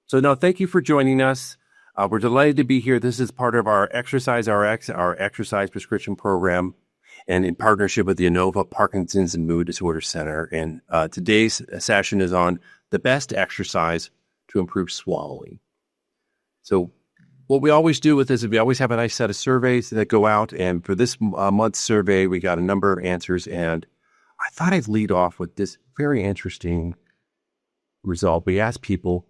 So no, thank you for joining us. We're delighted to be here. This is part of our ExerciseRx, our exercise prescription program, and in partnership with the Inova Parkinson's and Mood Disorder Center. And today's session is on the best exercise to improve swallowing. So what we always do with this is we always have a nice set of surveys that go out. And for this month's survey, we got a number of answers. And I thought I'd lead off with this very interesting result. We asked people,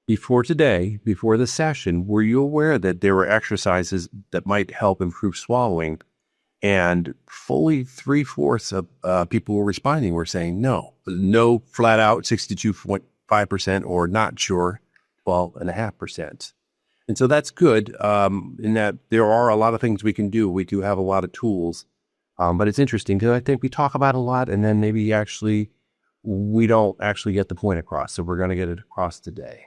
before the session, were you aware that there were exercises that might help improve swallowing? And fully 3/4 of people who were responding were saying no. No, flat out, 62.5%, or not sure, 12.5%. And so that's good in that there are a lot of things we can do. We do have a lot of tools, but it's interesting because I think we talk about it a lot and then maybe we don't actually get the point across. So we're going to get it across today.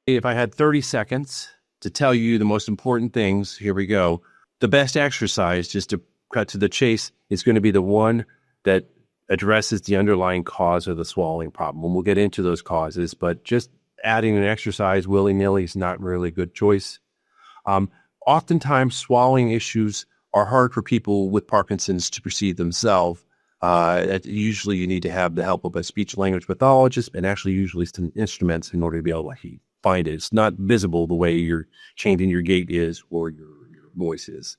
If I had 30 seconds to tell you the most important things, here we go. The best exercise, just to cut to the chase, is going to be the one that addresses the underlying cause of the swallowing problem. And we'll get into those causes, but just adding an exercise willy-nilly is not really a good choice. Oftentimes, swallowing issues are hard for people with Parkinson's to perceive themselves. Usually you need to have the help of a speech-language pathologist and actually usually some instruments in order to be able to find it. It's not visible the way your changing your gait is or your voice is.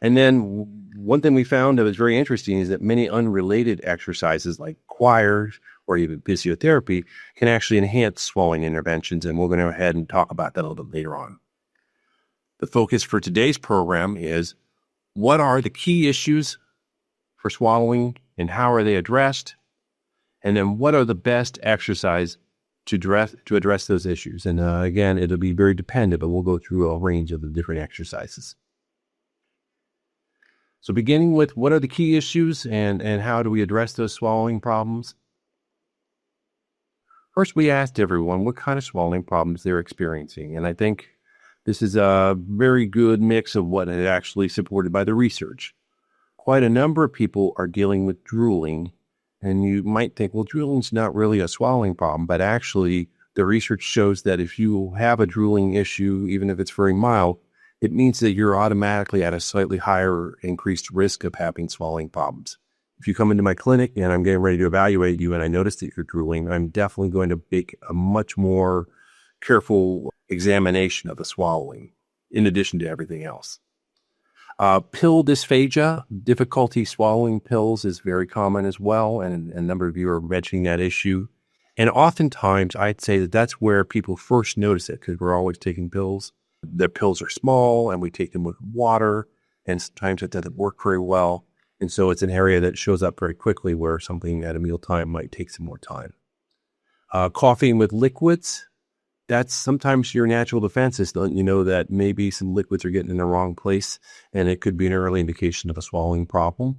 And then one thing we found that was very interesting is that many unrelated exercises like choir or even physiotherapy can actually enhance swallowing interventions. And we're going to go ahead and talk about that a little bit later on. The focus for today's program is what are the key issues for swallowing and how are they addressed? And then what are the best exercise to address those issues? And again, it'll be very dependent, but we'll go through a range of the different exercises. So beginning with what are the key issues and how do we address those swallowing problems? First, we asked everyone what kind of swallowing problems they're experiencing. And I think this is a very good mix of what is actually supported by the research. Quite a number of people are dealing with drooling. And you might think, well, drooling's not really a swallowing problem, but actually the research shows that if you have a drooling issue, even if it's very mild, it means that you're automatically at a slightly higher increased risk of having swallowing problems. If you come into my clinic and I'm getting ready to evaluate you and I notice that you're drooling, I'm definitely going to make a much more careful examination of the swallowing in addition to everything else. Pill dysphagia, difficulty swallowing pills, is very common as well. And a number of you are mentioning that issue. And oftentimes I'd say that that's where people first notice it because we're always taking pills. The pills are small and we take them with water and sometimes it doesn't work very well. And so it's an area that shows up very quickly where something at a mealtime might take some more time. Coughing with liquids. That's sometimes your natural defenses, letting you know that maybe some liquids are getting in the wrong place, and it could be an early indication of a swallowing problem.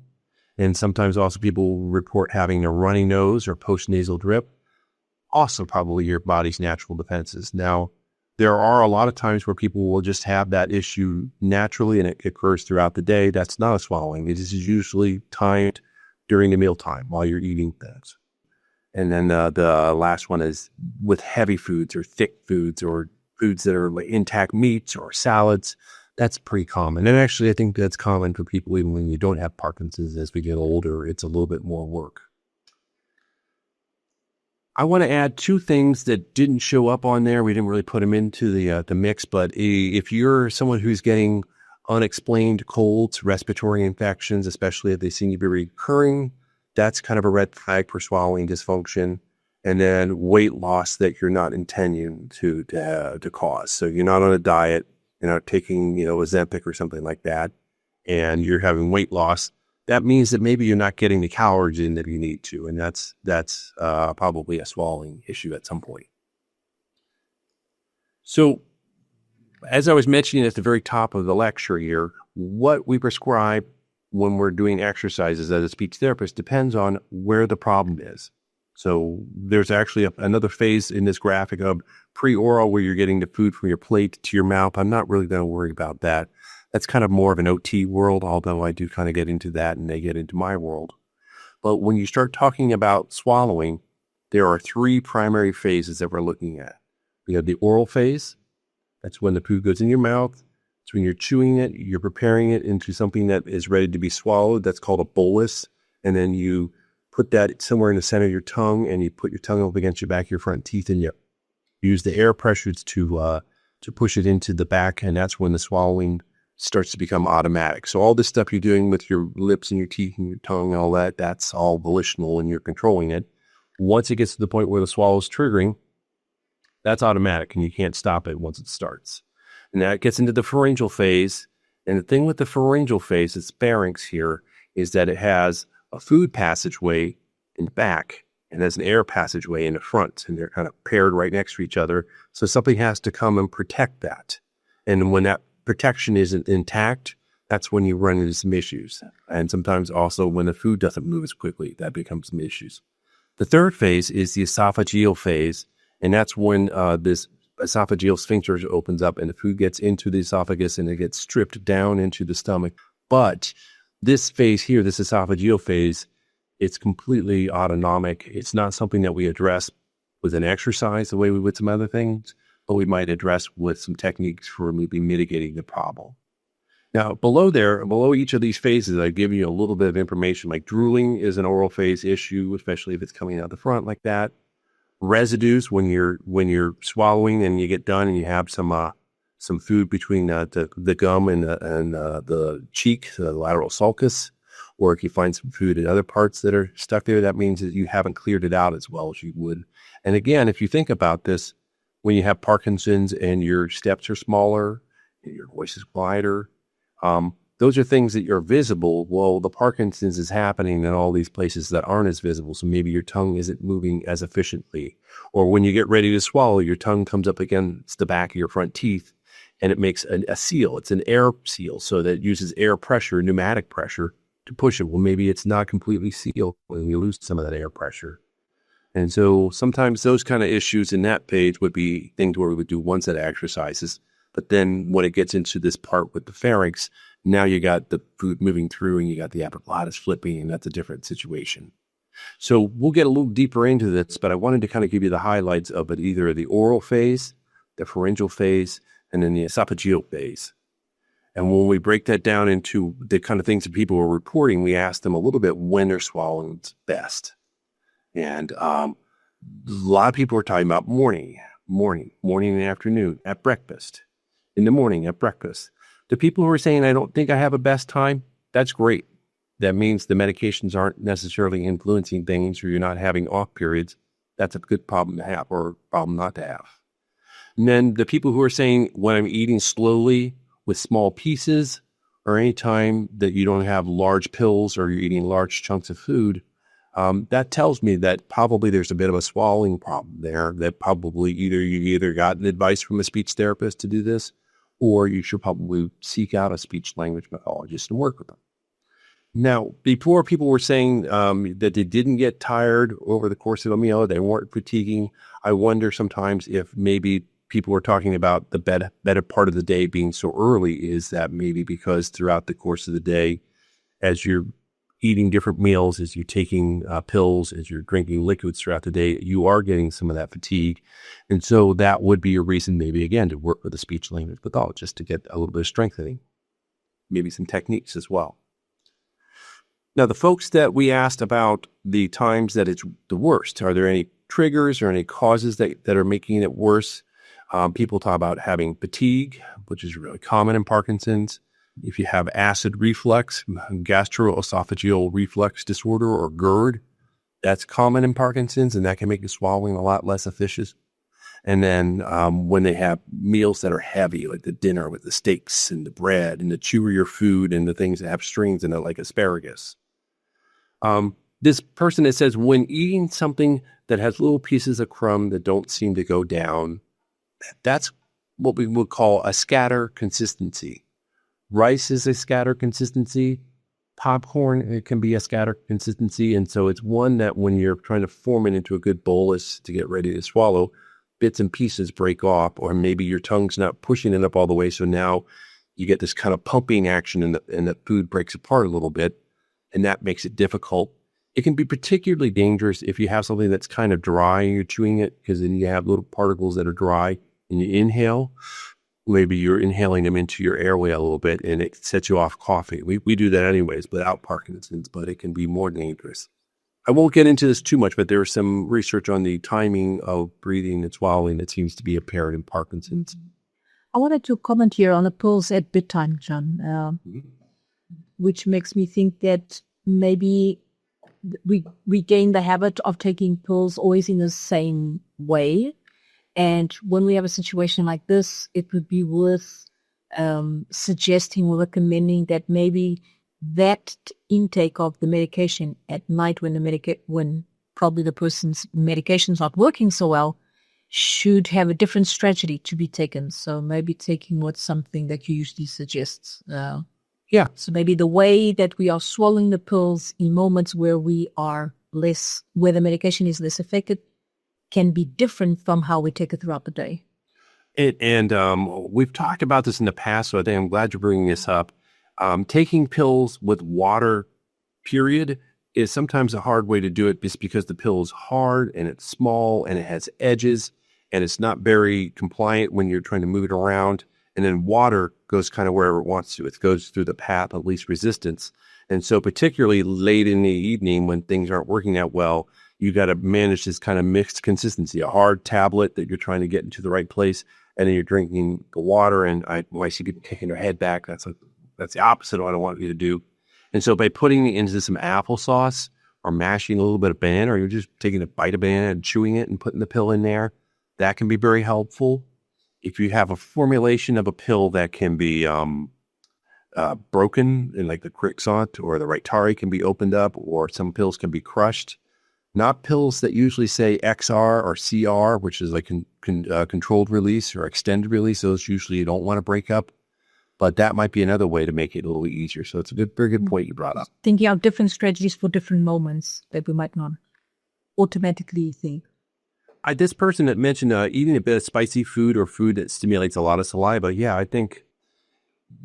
And sometimes also people report having a runny nose or postnasal drip, also probably your body's natural defenses. Now, there are a lot of times where people will just have that issue naturally, and it occurs throughout the day. That's not a swallowing. It is usually timed during the mealtime while you're eating things. And then the last one is with heavy foods or thick foods or foods that are like intact meats or salads. That's pretty common. And actually, I think that's common for people even when you don't have Parkinson's. As we get older, it's a little bit more work. I want to add two things that didn't show up on there. We didn't really put them into the mix, but if you're someone who's getting unexplained colds, respiratory infections, especially if they seem to be recurring, that's kind of a red flag for swallowing dysfunction. And then weight loss that you're not intending to cause. So you're not on a diet, you're not taking, Ozempic or something like that, and you're having weight loss. That means that maybe you're not getting the calories in that you need to. And that's probably a swallowing issue at some point. So as I was mentioning at the very top of the lecture here, what we prescribe when we're doing exercises as a speech therapist depends on where the problem is. So there's actually another phase in this graphic of pre-oral where you're getting the food from your plate to your mouth. I'm not really going to worry about that. That's kind of more of an OT world, although I do kind of get into that and they get into my world. But when you start talking about swallowing, there are three primary phases that we're looking at. We have the oral phase. That's when the food goes in your mouth. It's when you're chewing it, you're preparing it into something that is ready to be swallowed. That's called a bolus. And then you put that somewhere in the center of your tongue, and you put your tongue up against your back of your front teeth, and you use the air pressures to push it into the back. And that's when the swallowing starts to become automatic. So all this stuff you're doing with your lips and your teeth and your tongue and all that, that's all volitional and you're controlling it. Once it gets to the point where the swallow is triggering, that's automatic and you can't stop it once it starts. And that gets into the pharyngeal phase. And the thing with the pharyngeal phase, it's pharynx here, is that it has a food passageway in the back and there's an air passageway in the front, and they're kind of paired right next to each other. So something has to come and protect that. And when that protection isn't intact, that's when you run into some issues. And sometimes also when the food doesn't move as quickly, that becomes some issues. The third phase is the esophageal phase. And that's when this esophageal sphincter opens up and the food gets into the esophagus and it gets stripped down into the stomach. But this phase here, this esophageal phase, it's completely autonomic. It's not something that we address with an exercise the way we would some other things, but we might address with some techniques for maybe mitigating the problem. Now, below each of these phases, I give you a little bit of information, like drooling is an oral phase issue, especially if it's coming out the front like that. Residues, when you're swallowing and you get done and you have some food between the gum and the cheek, the lateral sulcus, or if you find some food in other parts that are stuck there, that means that you haven't cleared it out as well as you would. And again, if you think about this, when you have Parkinson's and your steps are smaller, and your voice is quieter, those are things that are visible. Well, the Parkinson's is happening in all these places that aren't as visible. So maybe your tongue isn't moving as efficiently. Or when you get ready to swallow, your tongue comes up against the back of your front teeth and it makes a seal. It's an air seal. So that it uses air pressure, pneumatic pressure to push it. Well, maybe it's not completely sealed when you lose some of that air pressure. And so sometimes those kind of issues in that page would be things where we would do one set of exercises. But then when it gets into this part with the pharynx, now you got the food moving through and you got the epiglottis flipping, and that's a different situation. So we'll get a little deeper into this, but I wanted to kind of give you the highlights of it, either the oral phase, the pharyngeal phase, and then the esophageal phase. And when we break that down into the kind of things that people are reporting, we ask them a little bit when they're swallowing best. And a lot of people are talking about morning and afternoon, at breakfast, in the morning, at breakfast. The people who are saying, I don't think I have a best time, that's great. That means the medications aren't necessarily influencing things, or you're not having off periods. That's a good problem to have, or a problem not to have. And then the people who are saying, when I'm eating slowly with small pieces, or any time that you don't have large pills or you're eating large chunks of food, that tells me that probably there's a bit of a swallowing problem there, that probably you got advice from a speech therapist to do this, or you should probably seek out a speech language pathologist and work with them. Now, before, people were saying that they didn't get tired over the course of a meal, they weren't fatiguing. I wonder sometimes if maybe people were talking about the better part of the day being so early, is that maybe because throughout the course of the day, as you're eating different meals, as you're taking pills, as you're drinking liquids throughout the day, you are getting some of that fatigue. And so that would be a reason maybe, again, to work with a speech language pathologist to get a little bit of strengthening, maybe some techniques as well. Now, the folks that we asked about the times that it's the worst, are there any triggers or any causes that are making it worse? People talk about having fatigue, which is really common in Parkinson's. If you have acid reflux, gastroesophageal reflux disorder, or GERD, that's common in Parkinson's, and that can make the swallowing a lot less efficient. And then when they have meals that are heavy, like the dinner with the steaks and the bread and the chewier food and the things that have strings in it, like asparagus. This person that says, when eating something that has little pieces of crumb that don't seem to go down, that's what we would call a scatter consistency. Rice is a scatter consistency. Popcorn, it can be a scatter consistency. And so it's one that when you're trying to form it into a good bolus to get ready to swallow, bits and pieces break off, or maybe your tongue's not pushing it up all the way. So now you get this kind of pumping action and the food breaks apart a little bit, and that makes it difficult. It can be particularly dangerous if you have something that's kind of dry and you're chewing it, because then you have little particles that are dry and you inhale. Maybe you're inhaling them into your airway a little bit and it sets you off coughing. We do that anyways without Parkinson's, but it can be more dangerous. I won't get into this too much, but there's some research on the timing of breathing and swallowing that seems to be apparent in Parkinson's. I wanted to comment here on the pills at bedtime, John, which makes me think that maybe we gain the habit of taking pills always in the same way. And when we have a situation like this, it would be worth suggesting or recommending that maybe that intake of the medication at night when probably the person's medication's not working so well should have a different strategy to be taken. So maybe taking what's something that you usually suggest. Yeah. So maybe the way that we are swallowing the pills in moments where where the medication is less effective can be different from how we take it throughout the day. We've talked about this in the past, so I think I'm glad you're bringing this up. Taking pills with water, period, is sometimes a hard way to do it just because the pill is hard and it's small and it has edges and it's not very compliant when you're trying to move it around. And then water goes kind of wherever it wants to. It goes through the path of least resistance. And so particularly late in the evening when things aren't working that well, you got to manage this kind of mixed consistency, a hard tablet that you're trying to get into the right place, and then you're drinking the water. And when I see people taking their head back, that's the opposite of what I want you to do. And so by putting it into some applesauce or mashing a little bit of banana, or you're just taking a bite of banana and chewing it and putting the pill in there, that can be very helpful. If you have a formulation of a pill that can be broken, and like the Crixont or the Rytari can be opened up, or some pills can be crushed, not pills that usually say XR or CR, which is like controlled release or extended release. Those usually you don't want to break up. But that might be another way to make it a little easier. So it's a very good point you brought up. Thinking of different strategies for different moments that we might not automatically think. This person that mentioned eating a bit of spicy food or food that stimulates a lot of saliva. Yeah, I think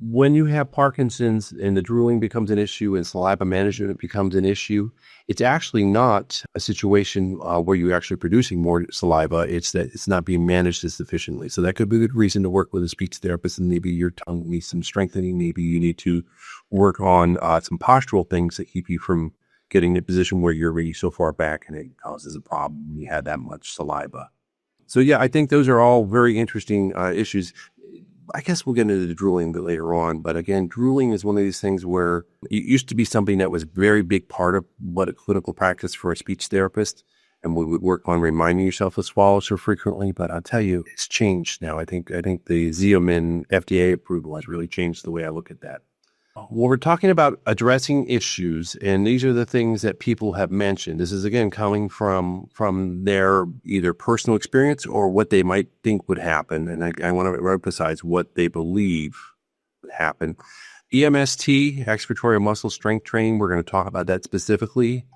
when you have Parkinson's and the drooling becomes an issue and saliva management becomes an issue, it's actually not a situation where you're actually producing more saliva. It's that it's not being managed as efficiently. So that could be a good reason to work with a speech therapist, and maybe your tongue needs some strengthening. Maybe you need to work on some postural things that keep you from getting in a position where you're really so far back and it causes a problem when you have that much saliva. So yeah, I think those are all very interesting issues. I guess we'll get into the drooling a bit later on, but again, drooling is one of these things where it used to be something that was a very big part of what a clinical practice for a speech therapist, and we would work on reminding yourself to swallow so frequently. But I'll tell you, it's changed now. I think the Xeomin FDA approval has really changed the way I look at that. Well, we're talking about addressing issues, and these are the things that people have mentioned. This is, again, coming from their either personal experience or what they might think would happen. And I want to emphasize what they believe would happen. EMST, expiratory muscle strength training, we're going to talk about that specifically.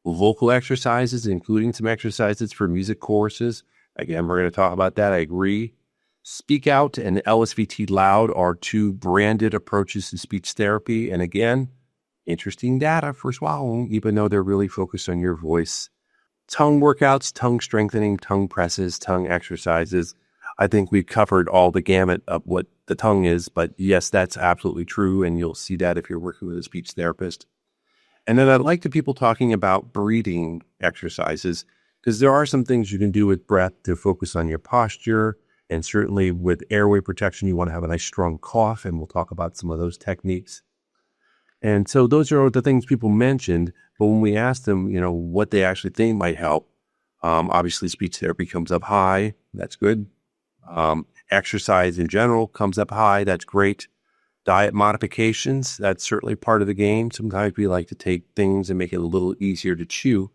Vocal exercises, including some exercises for music choruses. Again, we're going to talk about that. I agree. Speak Out and LSVT Loud are two branded approaches to speech therapy. And again, interesting data for swallowing, even though they're really focused on your voice. Tongue workouts, tongue strengthening, tongue presses, tongue exercises. I think we've covered all the gamut of what the tongue is, but yes, that's absolutely true. And you'll see that if you're working with a speech therapist. And then I'd like to people talking about breathing exercises, because there are some things you can do with breath to focus on your posture. And certainly with airway protection, you want to have a nice strong cough, and we'll talk about some of those techniques. And so those are the things people mentioned, but when we asked them, what they actually think might help, obviously speech therapy comes up high. That's good. Exercise in general comes up high. That's great. Diet modifications, that's certainly part of the game. Sometimes we like to take things and make it a little easier to chew.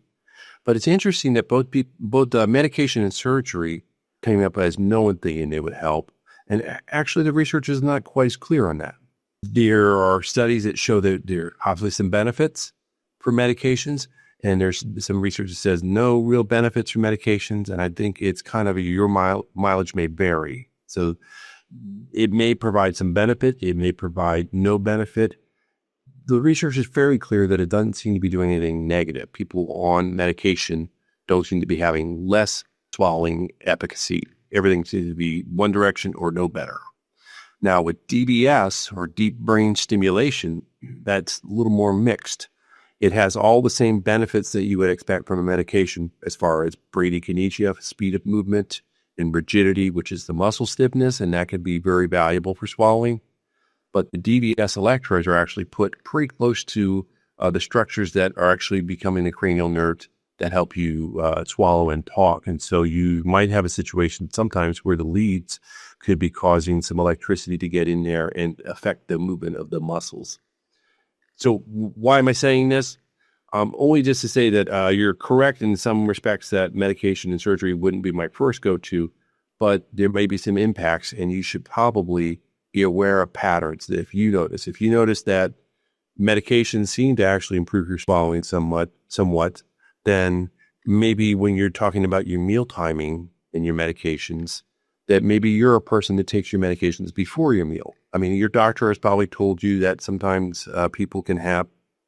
But it's interesting that both medication and surgery came up as known thing and they would help. And actually the research is not quite as clear on that. There are studies that show that there are obviously some benefits for medications, and there's some research that says no real benefits for medications. And I think it's kind of your mileage may vary. So it may provide some benefit. It may provide no benefit. the research is very clear that it doesn't seem to be doing anything negative. People on medication don't seem to be having less swallowing efficacy. Everything seems to be one direction or no better. Now, with DBS, or deep brain stimulation, that's a little more mixed. It has all the same benefits that you would expect from a medication as far as bradykinesia, speed of movement, and rigidity, which is the muscle stiffness, and that can be very valuable for swallowing. But the DBS electrodes are actually put pretty close to the structures that are actually becoming the cranial nerves that help you swallow and talk. And so you might have a situation sometimes where the leads could be causing some electricity to get in there and affect the movement of the muscles. So why am I saying this? Only just to say that you're correct in some respects that medication and surgery wouldn't be my first go-to, but there may be some impacts, and you should probably be aware of patterns. If you notice that medications seem to actually improve your swallowing somewhat, then maybe when you're talking about your meal timing and your medications, that maybe you're a person that takes your medications before your meal. I mean, your doctor has probably told you that sometimes people can have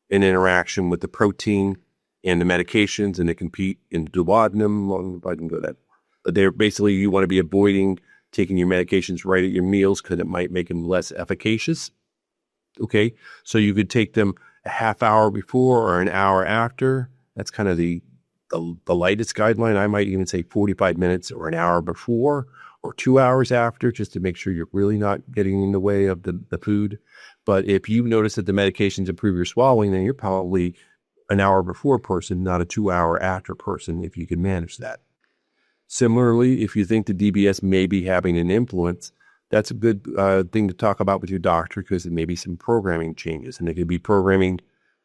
an interaction with the protein and the medications, and they compete in the duodenum. I can go that. They're basically, you want to be avoiding taking your medications right at your meals because it might make them less efficacious. Okay, so you could take them a half hour before or an hour after. That's kind of the lightest guideline. I might even say 45 minutes or an hour before or 2 hours after, just to make sure you're really not getting in the way of the food. But if you notice that the medications improve your swallowing, then you're probably an hour before person, not a 2 hour after person, if you can manage that. Similarly, if you think the DBS may be having an influence, that's a good thing to talk about with your doctor, because it may be some programming changes, and it could be programming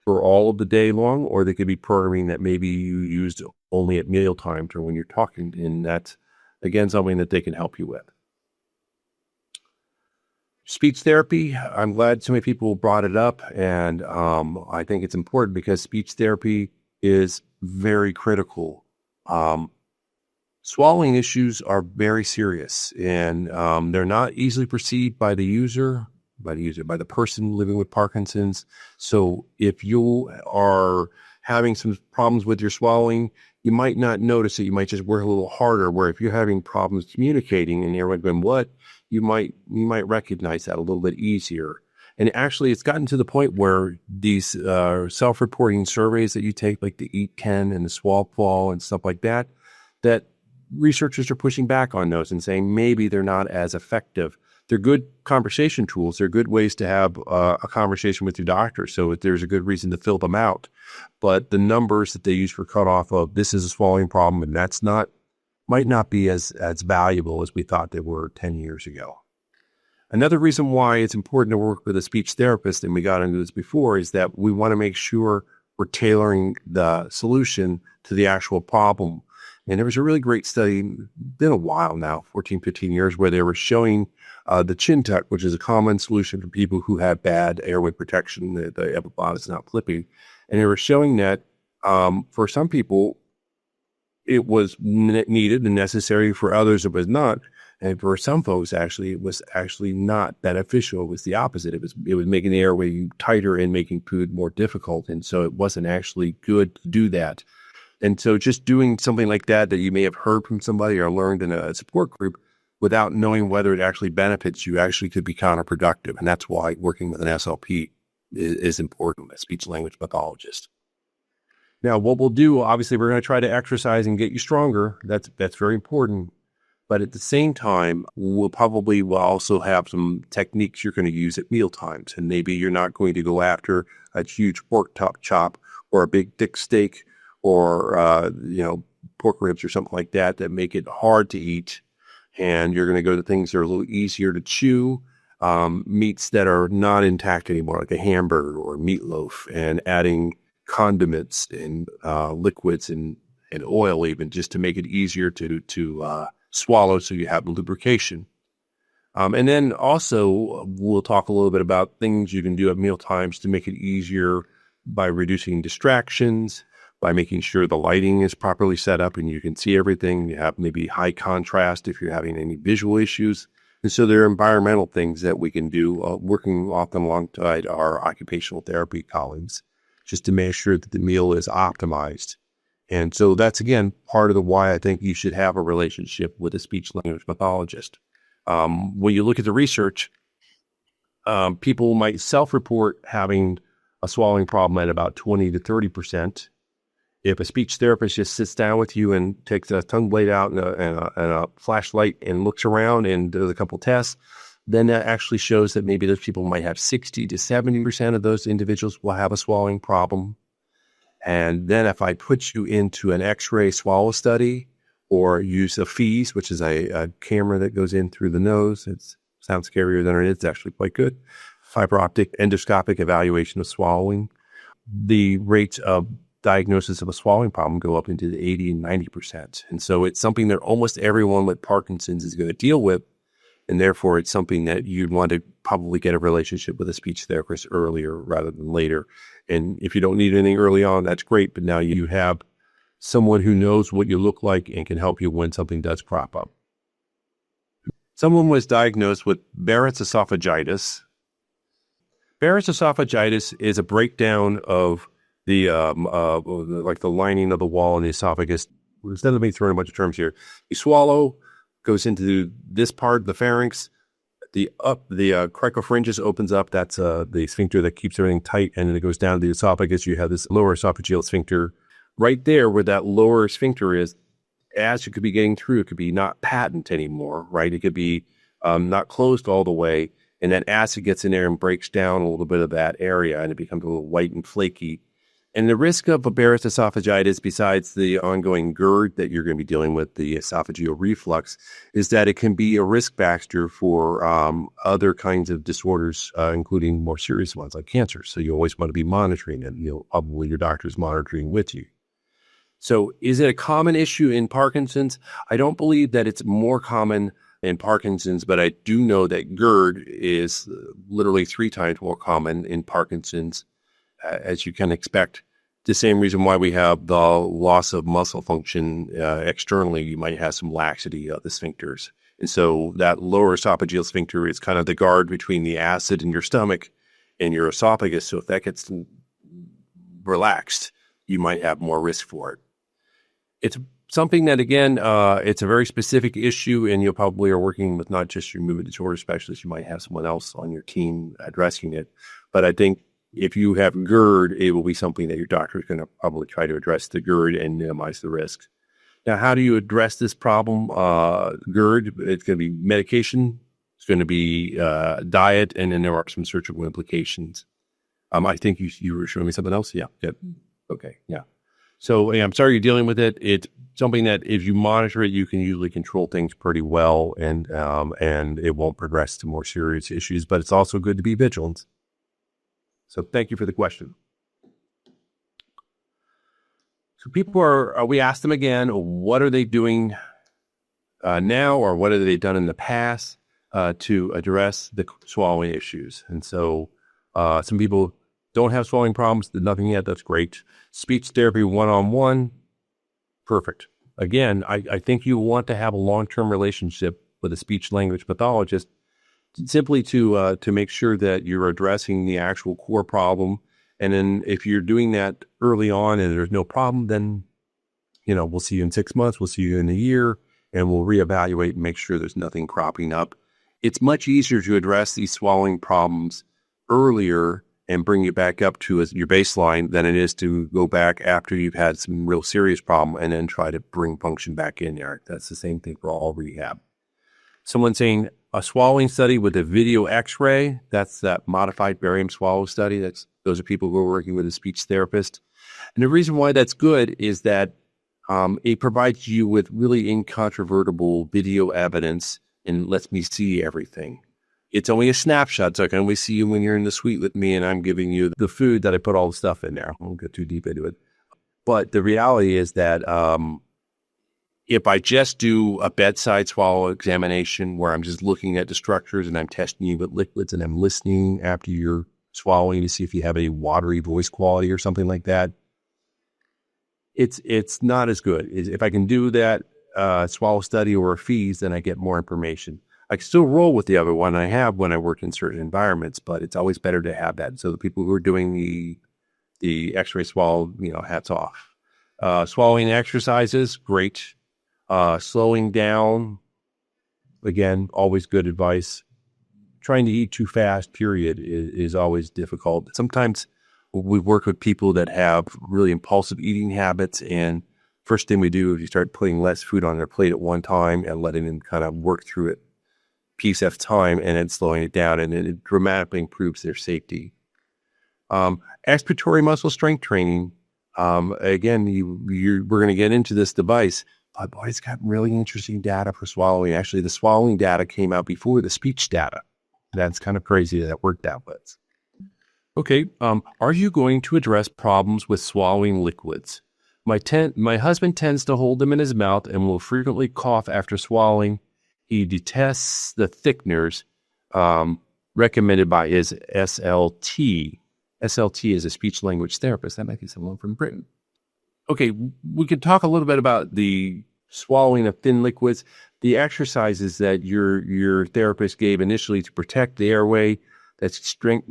for all of the day long, or they could be programming that maybe you used only at meal times or when you're talking, and that's, again, something that they can help you with. Speech therapy, I'm glad so many people brought it up, and I think it's important because speech therapy is very critical. Swallowing issues are very serious, and they're not easily perceived by the person living with Parkinson's. So if you are having some problems with your swallowing, you might not notice it. You might just work a little harder, where if you're having problems communicating and you're going, what? You might recognize that a little bit easier. And actually, it's gotten to the point where these self-reporting surveys that you take, like the EAT-10 and the SwalPAL and stuff like that, that researchers are pushing back on those and saying maybe they're not as effective. They're good conversation tools. They're good ways to have a conversation with your doctor. So there's a good reason to fill them out. But the numbers that they use for cutoff of this is a swallowing problem and that's not, might not be as valuable as we thought they were 10 years ago. Another reason why it's important to work with a speech therapist, and we got into this before, is that we want to make sure we're tailoring the solution to the actual problem. And there was a really great study, been a while now, 14, 15 years, where they were showing the chin tuck, which is a common solution for people who have bad airway protection, the epiglottis is not flipping. And they were showing that for some people, it was needed and necessary. For others, it was not. And for some folks, actually, it was actually not beneficial. It was the opposite. It was making the airway tighter and making food more difficult. And so it wasn't actually good to do that. And so just doing something like that you may have heard from somebody or learned in a support group without knowing whether it actually benefits you actually could be counterproductive. And that's why working with an SLP is important, a speech language pathologist. Now, what we'll do, obviously, we're going to try to exercise and get you stronger. That's very important. But at the same time, we'll also have some techniques you're going to use at meal times. And maybe you're not going to go after a huge pork chop or a big thick steak or, pork ribs or something like that make it hard to eat. And you're going to go to things that are a little easier to chew, meats that are not intact anymore, like a hamburger or meatloaf, and adding condiments and liquids and oil even, just to make it easier to swallow so you have lubrication. And then also we'll talk a little bit about things you can do at meal times to make it easier by reducing distractions, by making sure the lighting is properly set up and you can see everything. You have maybe high contrast if you're having any visual issues. And so there are environmental things that we can do, working often alongside our occupational therapy colleagues, just to make sure that the meal is optimized. And so that's, again, part of the why I think you should have a relationship with a speech language pathologist. When you look at the research, people might self-report having a swallowing problem at about 20 to 30%. If a speech therapist just sits down with you and takes a tongue blade out and a flashlight and looks around and does a couple tests, then that actually shows that maybe those people might have 60 to 70% of those individuals will have a swallowing problem. And then if I put you into an X-ray swallow study or use a FEES, which is a camera that goes in through the nose, it sounds scarier than it is. It's actually quite good. Fiber optic endoscopic evaluation of swallowing. The rates of diagnosis of a swallowing problem go up into the 80 and 90%. And so it's something that almost everyone with Parkinson's is going to deal with. And therefore, it's something that you'd want to probably get a relationship with a speech therapist earlier rather than later. And if you don't need anything early on, that's great. But now you have someone who knows what you look like and can help you when something does crop up. Someone was diagnosed with Barrett's esophagitis. Barrett's esophagitis is a breakdown of the like the lining of the wall in the esophagus. Instead of me throwing a bunch of terms here, you swallow, goes into this part, the pharynx, the cricopharyngeus opens up. That's the sphincter that keeps everything tight, and then it goes down to the esophagus. You have this lower esophageal sphincter. Right there where that lower sphincter is, as you could be getting through, it could be not patent anymore, right? It could be not closed all the way, and then acid gets in there and breaks down a little bit of that area, and it becomes a little white and flaky. And the risk of a Barrett's esophagitis, besides the ongoing GERD that you're going to be dealing with, the esophageal reflux, is that it can be a risk factor for other kinds of disorders, including more serious ones like cancer. So you always want to be monitoring it. Probably your doctor's monitoring with you. So is it a common issue in Parkinson's? I don't believe that it's more common in Parkinson's, but I do know that GERD is literally 3 times more common in Parkinson's. As you can expect, the same reason why we have the loss of muscle function externally, you might have some laxity of the sphincters. And so that lower esophageal sphincter is kind of the guard between the acid in your stomach and your esophagus. So if that gets relaxed, you might have more risk for it. It's something that, again, it's a very specific issue, and you probably are working with not just your movement disorder specialist. You might have someone else on your team addressing it. But I think if you have GERD, it will be something that your doctor is going to probably try to address the GERD and minimize the risk. Now, how do you address this problem? GERD, it's going to be medication, it's going to be diet, and then there are some surgical implications. I think you were showing me something else? Yeah, good. Okay, yeah. So I'm sorry you're dealing with it. It's something that if you monitor it, you can usually control things pretty well, and it won't progress to more serious issues, but it's also good to be vigilant. So thank you for the question. So we asked them again, what are they doing now, or what have they done in the past to address the swallowing issues? And so some people don't have swallowing problems, did nothing yet, that's great. Speech therapy one-on-one, perfect. Again, I think you want to have a long-term relationship with a speech language pathologist, simply to make sure that you're addressing the actual core problem. And then if you're doing that early on and there's no problem, then, we'll see you in 6 months, we'll see you in a year, and we'll reevaluate and make sure there's nothing cropping up. It's much easier to address these swallowing problems earlier and bring you back up to your baseline than it is to go back after you've had some real serious problem and then try to bring function back in there. That's the same thing for all rehab. Someone saying a swallowing study with a video X-ray, that's that modified barium swallow study. Those are people who are working with a speech therapist. And the reason why that's good is that it provides you with really incontrovertible video evidence and lets me see everything. It's only a snapshot, so I can only see you when you're in the suite with me and I'm giving you the food that I put all the stuff in there. I won't get too deep into it. But the reality is that if I just do a bedside swallow examination where I'm just looking at the structures and I'm testing you with liquids and I'm listening after you're swallowing to see if you have a watery voice quality or something like that, it's not as good. If I can do that swallow study or a FEES, then I get more information. I can still roll with the other one. I have when I worked in certain environments, but it's always better to have that. So the people who are doing the X-ray swallow, hats off. Swallowing exercises, great. Slowing down, again, always good advice. Trying to eat too fast, period, is always difficult. Sometimes we've worked with people that have really impulsive eating habits, and first thing we do is you start putting less food on their plate at one time and letting them kind of work through it piece at a time, and then slowing it down, and it dramatically improves their safety. Expiratory muscle strength training. Again, we're going to get into this device. But boy, it's got really interesting data for swallowing. Actually, the swallowing data came out before the speech data. That's kind of crazy that it worked out with. Okay, are you going to address problems with swallowing liquids? My husband tends to hold them in his mouth and will frequently cough after swallowing. He detests the thickeners recommended by his SLT. SLT is a speech language therapist. That might be someone from Britain. Okay, we could talk a little bit about the swallowing of thin liquids, the exercises that your therapist gave initially to protect the airway, that's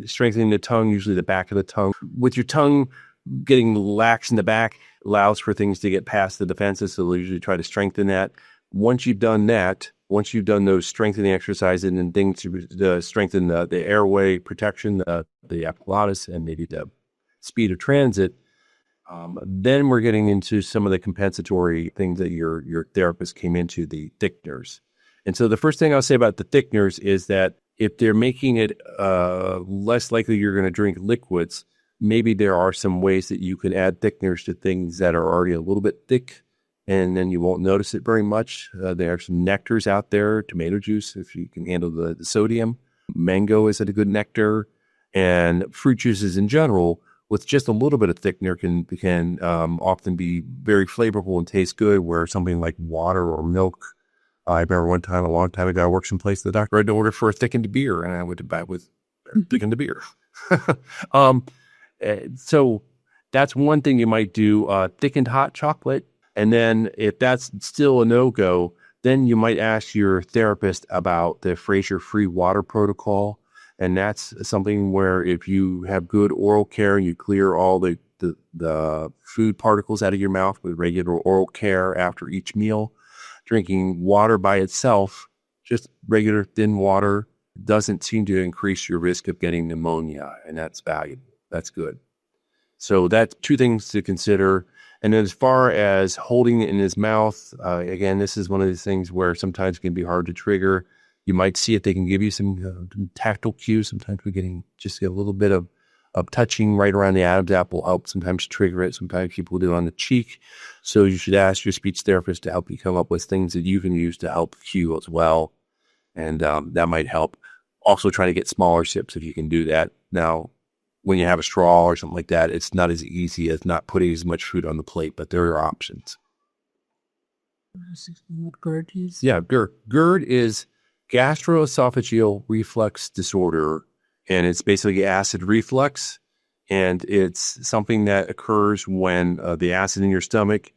strengthening the tongue, usually the back of the tongue. With your tongue getting lax in the back, allows for things to get past the defenses, so they'll usually try to strengthen that. Once you've done those strengthening exercises and things to strengthen the airway protection, the epiglottis, and maybe the speed of transit, then we're getting into some of the compensatory things that your therapist came into, the thickeners. And so the first thing I'll say about the thickeners is that if they're making it less likely you're going to drink liquids, maybe there are some ways that you can add thickeners to things that are already a little bit thick, and then you won't notice it very much. There are some nectars out there, tomato juice, if you can handle the sodium. Mango is a good nectar, and fruit juices in general with just a little bit of thickener can often be very flavorful and taste good, where something like water or milk. I remember one time, a long time ago, I worked someplace, the doctor had to order for a thickened beer, and I went to buy with thickened beer. So that's one thing you might do, thickened hot chocolate. And then if that's still a no-go, then you might ask your therapist about the Fraser-free water protocol. And that's something where if you have good oral care, you clear all the food particles out of your mouth with regular oral care after each meal. Drinking water by itself, just regular thin water, doesn't seem to increase your risk of getting pneumonia, and that's valuable. That's good. So that's two things to consider. And as far as holding it in his mouth, again, this is one of these things where sometimes it can be hard to trigger. You might see if they can give you some tactile cues. Sometimes we're getting just a little bit of touching right around the Adam's apple help sometimes trigger it. Sometimes people do it on the cheek. So you should ask your speech therapist to help you come up with things that you can use to help cue as well. And that might help. Also try to get smaller sips if you can do that. Now, when you have a straw or something like that, it's not as easy as not putting as much food on the plate, but there are options. What GERD is? Yeah, GERD. GERD is gastroesophageal reflux disorder, and it's basically acid reflux, and it's something that occurs when the acid in your stomach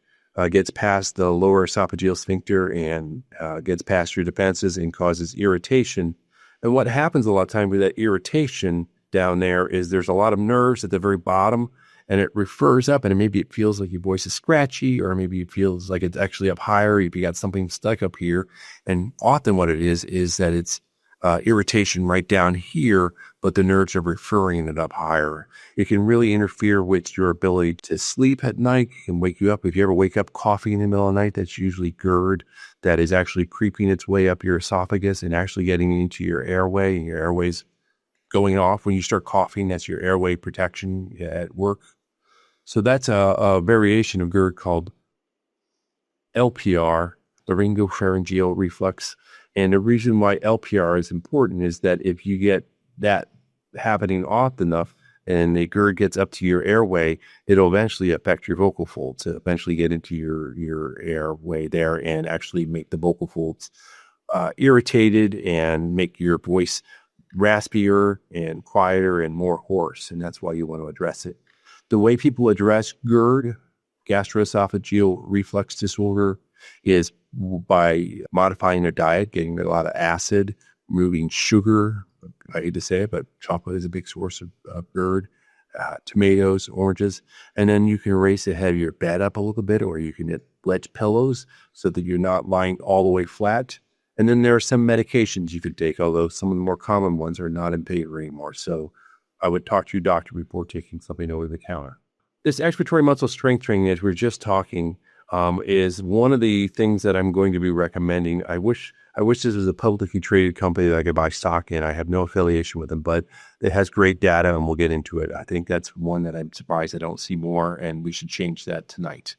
gets past the lower esophageal sphincter and gets past your defenses and causes irritation. And what happens a lot of times with that irritation down there is there's a lot of nerves at the very bottom, and it refers up, and maybe it feels like your voice is scratchy, or maybe it feels like it's actually up higher if you got something stuck up here. And often what it is that it's irritation right down here, but the nerves are referring it up higher. It can really interfere with your ability to sleep at night. It can wake you up. If you ever wake up coughing in the middle of the night, that's usually GERD that is actually creeping its way up your esophagus and actually getting into your airway, and your airway's going off. When you start coughing, that's your airway protection at work. So that's a variation of GERD called LPR, laryngopharyngeal reflux. And the reason why LPR is important is that if you get that happening often enough and the GERD gets up to your airway, it'll eventually affect your vocal folds. It'll eventually get into your airway there and actually make the vocal folds irritated and make your voice raspier and quieter and more hoarse. And that's why you want to address it. The way people address GERD, gastroesophageal reflux disorder, is by modifying their diet, getting a lot of acid, removing sugar. I hate to say it, but chocolate is a big source of GERD. Tomatoes, oranges, and then you can raise the head of your bed up a little bit, or you can get ledge pillows so that you're not lying all the way flat. And then there are some medications you could take, although some of the more common ones are not in paper anymore. So I would talk to your doctor before taking something over the counter. This expiratory muscle strength training, as we were just talking, is one of the things that I'm going to be recommending. I wish this was a publicly traded company that I could buy stock in. I have no affiliation with them, but it has great data, and we'll get into it. I think that's one that I'm surprised I don't see more, and we should change that tonight.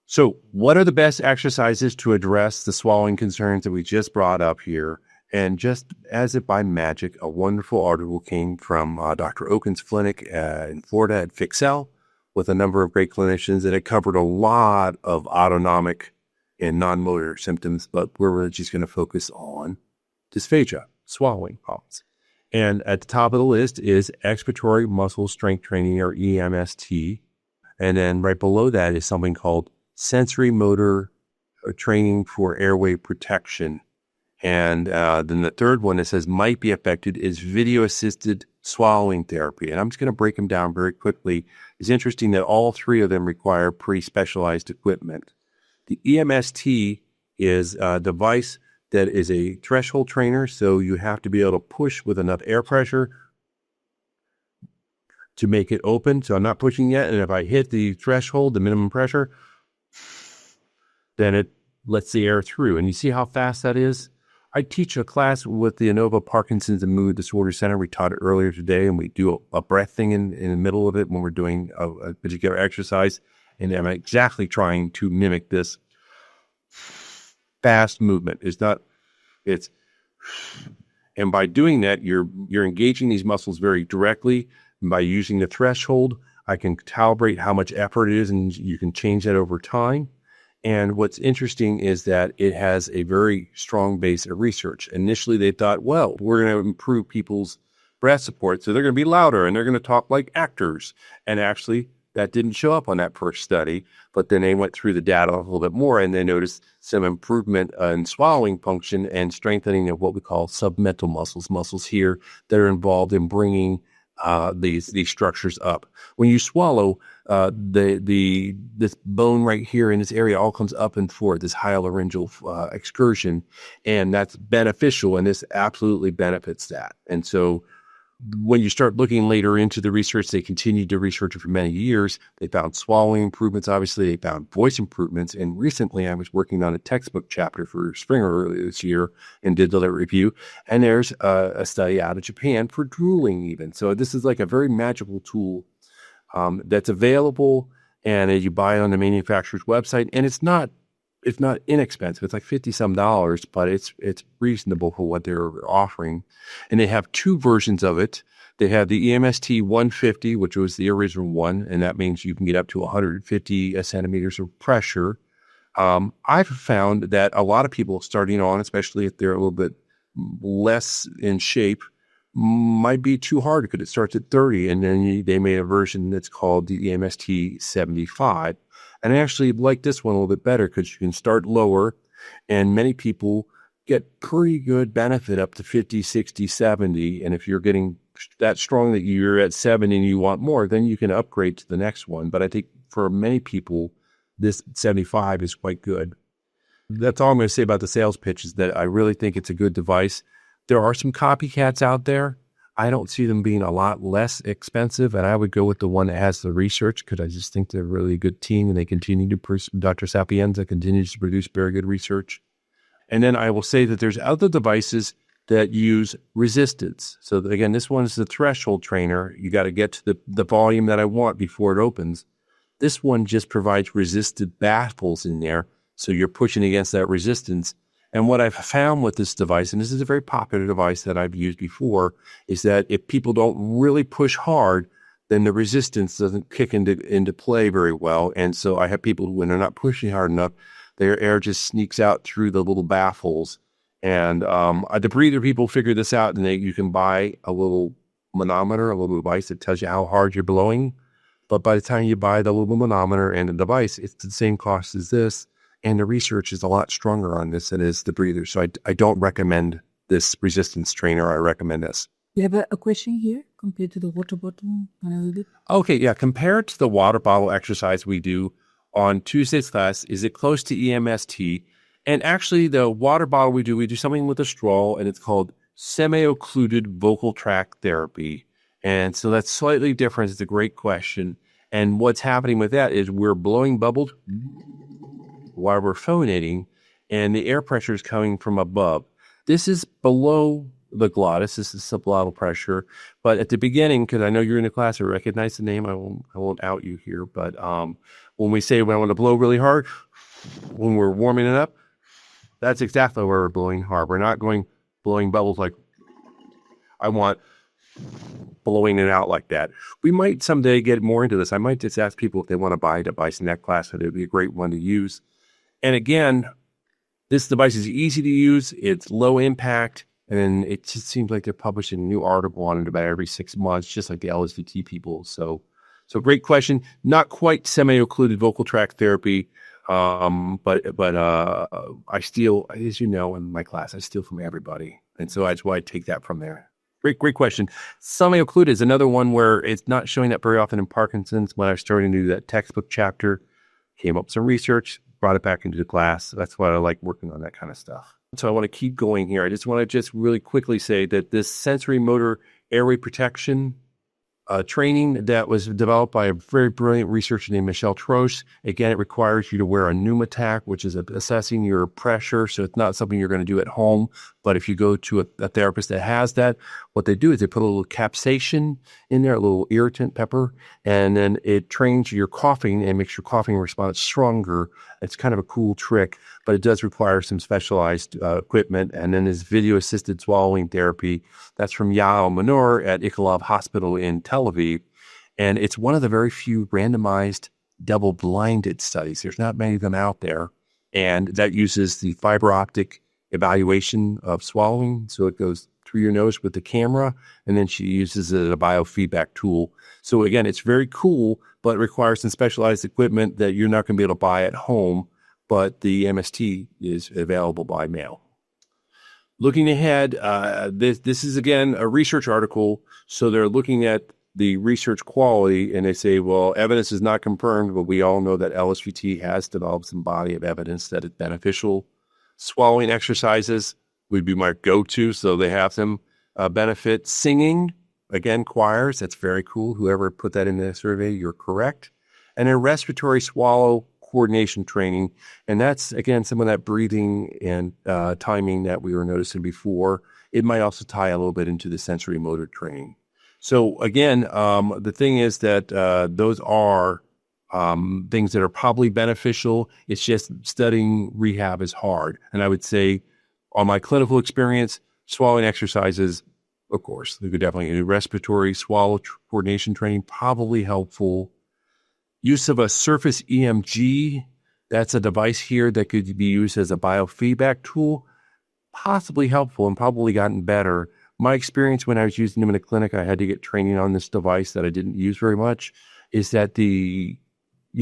So what are the best exercises to address the swallowing concerns that we just brought up here? And just as if by magic, a wonderful article came from Dr. Oken's clinic in Florida at Fixel with a number of great clinicians, and it covered a lot of autonomic and non-motor symptoms, but we're really just going to focus on dysphagia, swallowing problems. And at the top of the list is expiratory muscle strength training, or EMST. And then right below that is something called sensory motor training for airway protection. And then the third one that says might be affected is video-assisted swallowing therapy. And I'm just going to break them down very quickly. It's interesting that all three of them require pretty specialized equipment. The EMST is a device that is a threshold trainer, so you have to be able to push with enough air pressure to make it open. So I'm not pushing yet, and if I hit the threshold, the minimum pressure, then it lets the air through. And you see how fast that is? I teach a class with the Inova Parkinson's and Mood Disorder Center. We taught it earlier today, and we do a breath thing in the middle of it when we're doing a particular exercise. And I'm exactly trying to mimic this fast movement. And by doing that, you're engaging these muscles very directly. And by using the threshold, I can calibrate how much effort it is, and you can change that over time. And what's interesting is that it has a very strong base of research. Initially, they thought, well, we're going to improve people's breath support, so they're going to be louder and they're going to talk like actors. And actually, that didn't show up on that first study. But then they went through the data a little bit more, and they noticed some improvement in swallowing function and strengthening of what we call submental muscles here that are involved in bringing these structures up. When you swallow, this bone right here in this area all comes up and forth, this hyolaryngeal excursion, and that's beneficial, and this absolutely benefits that. And so when you start looking later into the research, they continued to research it for many years. They found swallowing improvements, obviously. They found voice improvements. And recently, I was working on a textbook chapter for Springer earlier this year and did the review. And there's a study out of Japan for drooling even. So this is like a very magical tool that's available, and you buy it on the manufacturer's website. And it's not inexpensive. It's like $50-some, but it's reasonable for what they're offering. And they have two versions of it. They have the EMST 150, which was the original one, and that means you can get up to 150 centimeters of pressure. I've found that a lot of people starting on, especially if they're a little bit less in shape, might be too hard because it starts at 30, and then they made a version that's called the EMST 75. And I actually like this one a little bit better because you can start lower, and many people get pretty good benefit up to 50, 60, 70. And if you're getting that strong that you're at 70 and you want more, then you can upgrade to the next one. But I think for many people, this 75 is quite good. That's all I'm going to say about the sales pitch, is that I really think it's a good device. There are some copycats out there. I don't see them being a lot less expensive, and I would go with the one that has the research because I just think they're really a good team, and they continue to Dr. Sapienza continues to produce very good research. And then I will say that there's other devices that use resistance. So again, this one is the threshold trainer. You got to get to the volume that I want before it opens. This one just provides resisted baffles in there, so you're pushing against that resistance. And what I've found with this device, and this is a very popular device that I've used before, is that if people don't really push hard, then the resistance doesn't kick into play very well. And so I have people, when they're not pushing hard enough, their air just sneaks out through the little baffles. And the breather people figure this out, and you can buy a little manometer, a little device that tells you how hard you're blowing. But by the time you buy the little manometer and the device, it's the same cost as this. And the research is a lot stronger on this than is the breather. So I don't recommend this resistance trainer. I recommend this. You have a question here compared to the water bottle? Okay, yeah. Compared to the water bottle exercise we do on Tuesday's class, is it close to EMST? And actually, the water bottle we do something with a straw, and it's called semi-occluded vocal tract therapy. And so that's slightly different. It's a great question. And what's happening with that is we're blowing bubbles while we're phonating, and the air pressure is coming from above. This is below the glottis. This is subglottal pressure. But at the beginning, because I know you're in the class, I recognize the name. I won't out you here. But when we say we want to blow really hard, when we're warming it up, that's exactly where we're blowing hard. We're not blowing bubbles like I want, blowing it out like that. We might someday get more into this. I might just ask people if they want to buy a device in that class. It would be a great one to use. And again, this device is easy to use. It's low impact. And it just seems like they're publishing a new article on it about every 6 months, just like the LSVT people. So great question. Not quite semi-occluded vocal tract therapy. But I steal, as you know, in my class, I steal from everybody. And so that's why I take that from there. Great question. Semi-occluded is another one where it's not showing up very often in Parkinson's. When I started to do that textbook chapter, came up with some research, brought it back into the class. That's why I like working on that kind of stuff. So I want to keep going here. I just want to really quickly say that this sensory motor airway protection training that was developed by a very brilliant researcher named Michelle Troche. Again, it requires you to wear a pneumatac, which is assessing your pressure. So it's not something you're going to do at home. But if you go to a therapist that has that, what they do is they put a little capsaicin in there, a little irritant pepper, and then it trains your coughing and makes your coughing response stronger. It's kind of a cool trick, but it does require some specialized equipment. And then there's video-assisted swallowing therapy. That's from Yael Manor at Ichilov Hospital in Tel Aviv. And it's one of the very few randomized double-blinded studies. There's not many of them out there. And that uses the fiber optic evaluation of swallowing. So it goes through your nose with the camera, and then she uses it as a biofeedback tool. So again, it's very cool, but it requires some specialized equipment that you're not going to be able to buy at home, but the MST is available by mail. Looking ahead, this is, again, a research article. So they're looking at the research quality, and they say, well, evidence is not confirmed, but we all know that LSVT has developed some body of evidence that it's beneficial. Swallowing exercises would be my go-to, so they have some benefit. Singing, again, choirs, that's very cool. Whoever put that in the survey, you're correct. And then respiratory swallow coordination training, and that's, again, some of that breathing and timing that we were noticing before. It might also tie a little bit into the sensory motor training. So again, the thing is that those are things that are probably beneficial. It's just studying rehab is hard. And I would say on my clinical experience, swallowing exercises, of course, they could definitely do respiratory swallow coordination training, probably helpful. Use of a surface EMG, that's a device here that could be used as a biofeedback tool, possibly helpful and probably gotten better. My experience when I was using them in a clinic, I had to get training on this device that I didn't use very much, is that you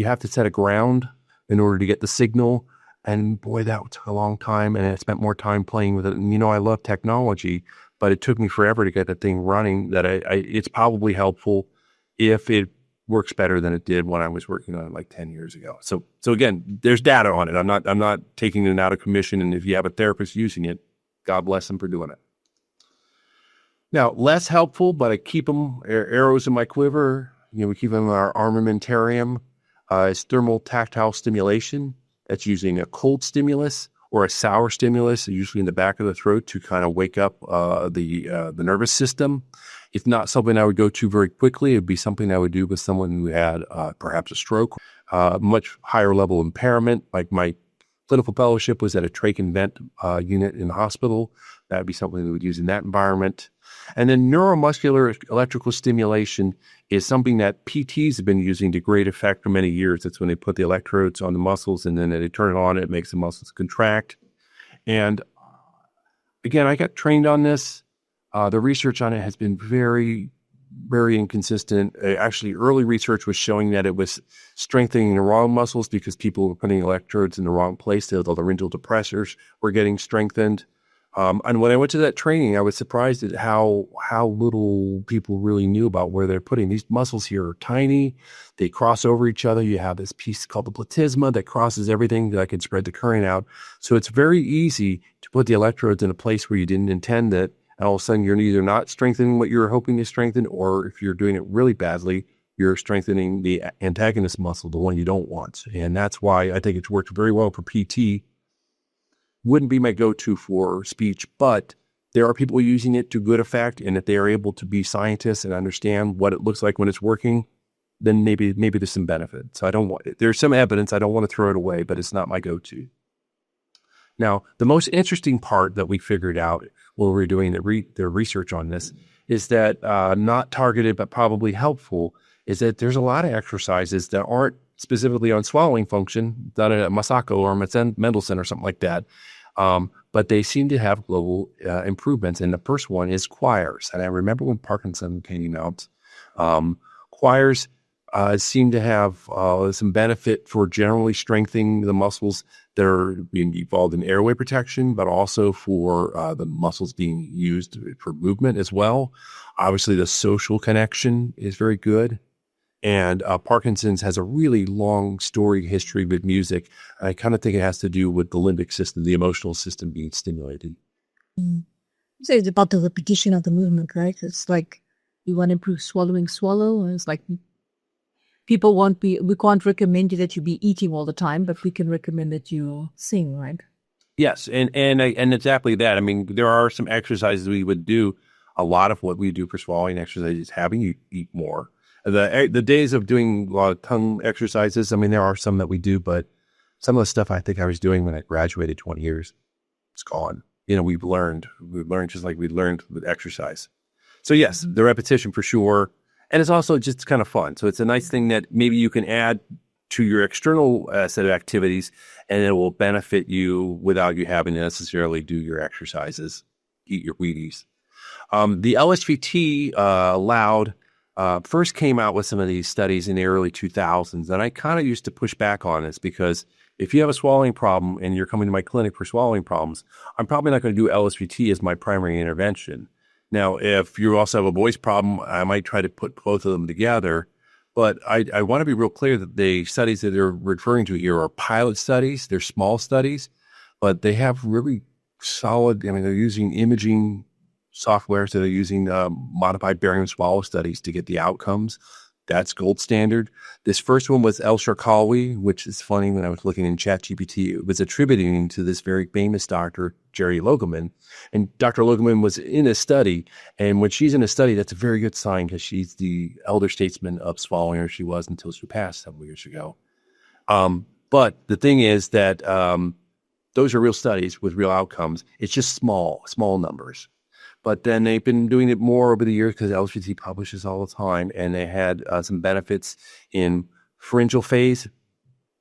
have to set a ground in order to get the signal. And boy, that took a long time, and I spent more time playing with it. And I love technology, but it took me forever to get that thing running. That it's probably helpful if it works better than it did when I was working on it like 10 years ago. So again, there's data on it. I'm not taking it out of commission. And if you have a therapist using it, God bless them for doing it. Now, less helpful, but I keep them arrows in my quiver. We keep them in our armamentarium. Is thermal tactile stimulation. That's using a cold stimulus or a sour stimulus, usually in the back of the throat, to kind of wake up the nervous system. It's not something I would go to very quickly. It would be something I would do with someone who had perhaps a stroke, much higher level impairment. Like my clinical fellowship was at a trach and vent unit in the hospital. That would be something we would use in that environment. And then neuromuscular electrical stimulation is something that PTs have been using to great effect for many years. That's when they put the electrodes on the muscles and then they turn it on. It makes the muscles contract. And again, I got trained on this. The research on it has been very, very inconsistent. Actually, early research was showing that it was strengthening the wrong muscles because people were putting electrodes in the wrong place. The laryngeal depressors were getting strengthened. And when I went to that training, I was surprised at how little people really knew about where they're putting. These muscles here are tiny. They cross over each other. You have this piece called the platysma that crosses everything that can spread the current out. So it's very easy to put the electrodes in a place where you didn't intend it. And all of a sudden, you're either not strengthening what you're hoping to strengthen, or if you're doing it really badly, you're strengthening the antagonist muscle, the one you don't want. And that's why I think it's worked very well for PT. Wouldn't be my go-to for speech, but there are people using it to good effect. And if they are able to be scientists and understand what it looks like when it's working, then maybe there's some benefit. So there's some evidence. I don't want to throw it away, but it's not my go-to. Now, the most interesting part that we figured out when we were doing the research on this is that not targeted but probably helpful is that there's a lot of exercises that aren't specifically on swallowing function done at Masako or Mendelssohn or something like that, but they seem to have global improvements. And the first one is choirs. And I remember when Parkinson came out, choirs seem to have some benefit for generally strengthening the muscles that are being involved in airway protection, but also for the muscles being used for movement as well. Obviously, the social connection is very good. And Parkinson's has a really long story history with music. I kind of think it has to do with the limbic system, the emotional system being stimulated. So it's about the repetition of the movement, right? It's like you want to improve swallowing, swallow. And it's like we can't recommend you that you be eating all the time, but we can recommend that you sing, right? Yes, and exactly that. I mean, there are some exercises we would do. A lot of what we do for swallowing exercises is having you eat more. The days of doing a lot of tongue exercises, I mean, there are some that we do, but some of the stuff I think I was doing when I graduated 20 years, it's gone. We've learned just like we learned with exercise. So yes, the repetition for sure. And it's also just kind of fun. So it's a nice thing that maybe you can add to your external set of activities, and it will benefit you without you having to necessarily do your exercises, eat your Wheaties. The LSVT first came out with some of these studies in the early 2000s, and I kind of used to push back on this because if you have a swallowing problem and you're coming to my clinic for swallowing problems, I'm probably not going to do LSVT as my primary intervention. Now, if you also have a voice problem, I might try to put both of them together. But I want to be real clear that the studies that they're referring to here are pilot studies. They're small studies, but they have really solid, I mean, they're using imaging software, so they're using modified barium swallow studies to get the outcomes. That's gold standard. This first one was El Sharkawi, which is funny. When I was looking in ChatGPT, it was attributing to this very famous doctor, Jerry Logeman. And Dr. Logeman was in a study. And when she's in a study, that's a very good sign because she's the elder statesman of swallowing, or she was until she passed several years ago. But the thing is that those are real studies with real outcomes. It's just small numbers. But then they've been doing it more over the years because LSVT publishes all the time, and they had some benefits in pharyngeal phase,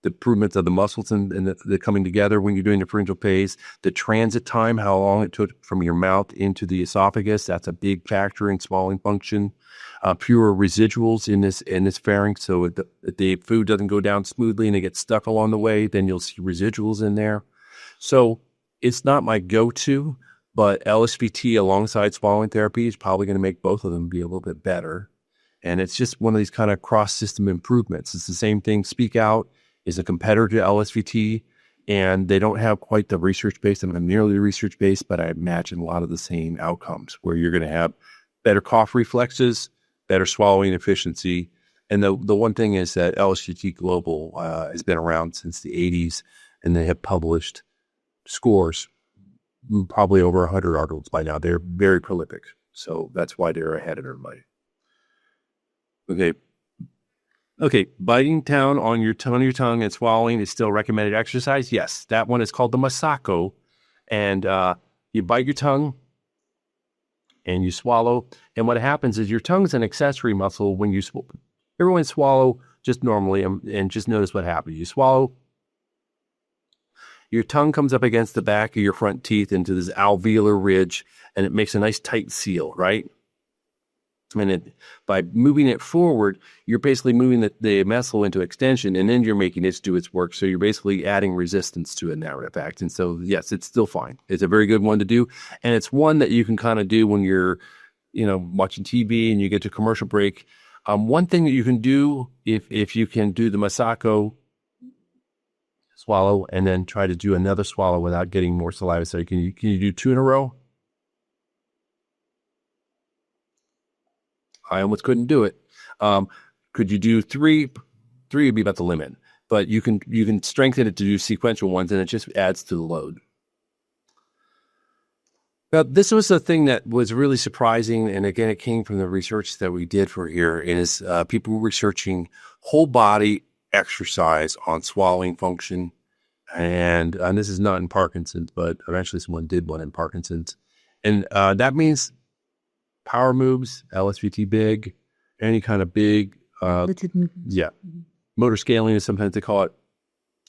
the improvements of the muscles and the coming together when you're doing the pharyngeal phase, the transit time, how long it took from your mouth into the esophagus. That's a big factor in swallowing function. Fewer residuals in this pharynx, so if the food doesn't go down smoothly and it gets stuck along the way, then you'll see residuals in there. So it's not my go-to. But LSVT alongside swallowing therapy is probably going to make both of them be a little bit better. And it's just one of these kind of cross-system improvements. It's the same thing. Speak Out is a competitor to LSVT, and they don't have quite the research base. I'm not nearly research based, but I imagine a lot of the same outcomes where you're going to have better cough reflexes, better swallowing efficiency. And the one thing is that LSVT Global has been around since the 80s, and they have published scores, probably over 100 articles by now. They're very prolific. So that's why they're ahead of everybody. Okay. Biting down on your tongue and swallowing is still recommended exercise. Yes. That one is called the Masako. And you bite your tongue and you swallow. And what happens is your tongue's an accessory muscle when you everyone swallow just normally and just notice what happens. You swallow. Your tongue comes up against the back of your front teeth into this alveolar ridge, and it makes a nice tight seal, right? And by moving it forward, you're basically moving the muscle into extension, and then you're making it do its work. So you're basically adding resistance to it now, in fact. And so, yes, it's still fine. It's a very good one to do. And it's one that you can kind of do when you're, watching TV and you get to commercial break. One thing that you can do, if you can do the Masako swallow and then try to do another swallow without getting more saliva. So can you do 2 in a row? I almost couldn't do it. Could you do 3? 3 would be about the limit, but you can strengthen it to do sequential ones, and it just adds to the load. Now, this was the thing that was really surprising, and again, it came from the research that we did for here, is people researching whole body exercise on swallowing function, and this is not in Parkinson's, but eventually someone did one in Parkinson's, and that means power moves, LSVT big, any kind of big, motor scaling is sometimes they call it.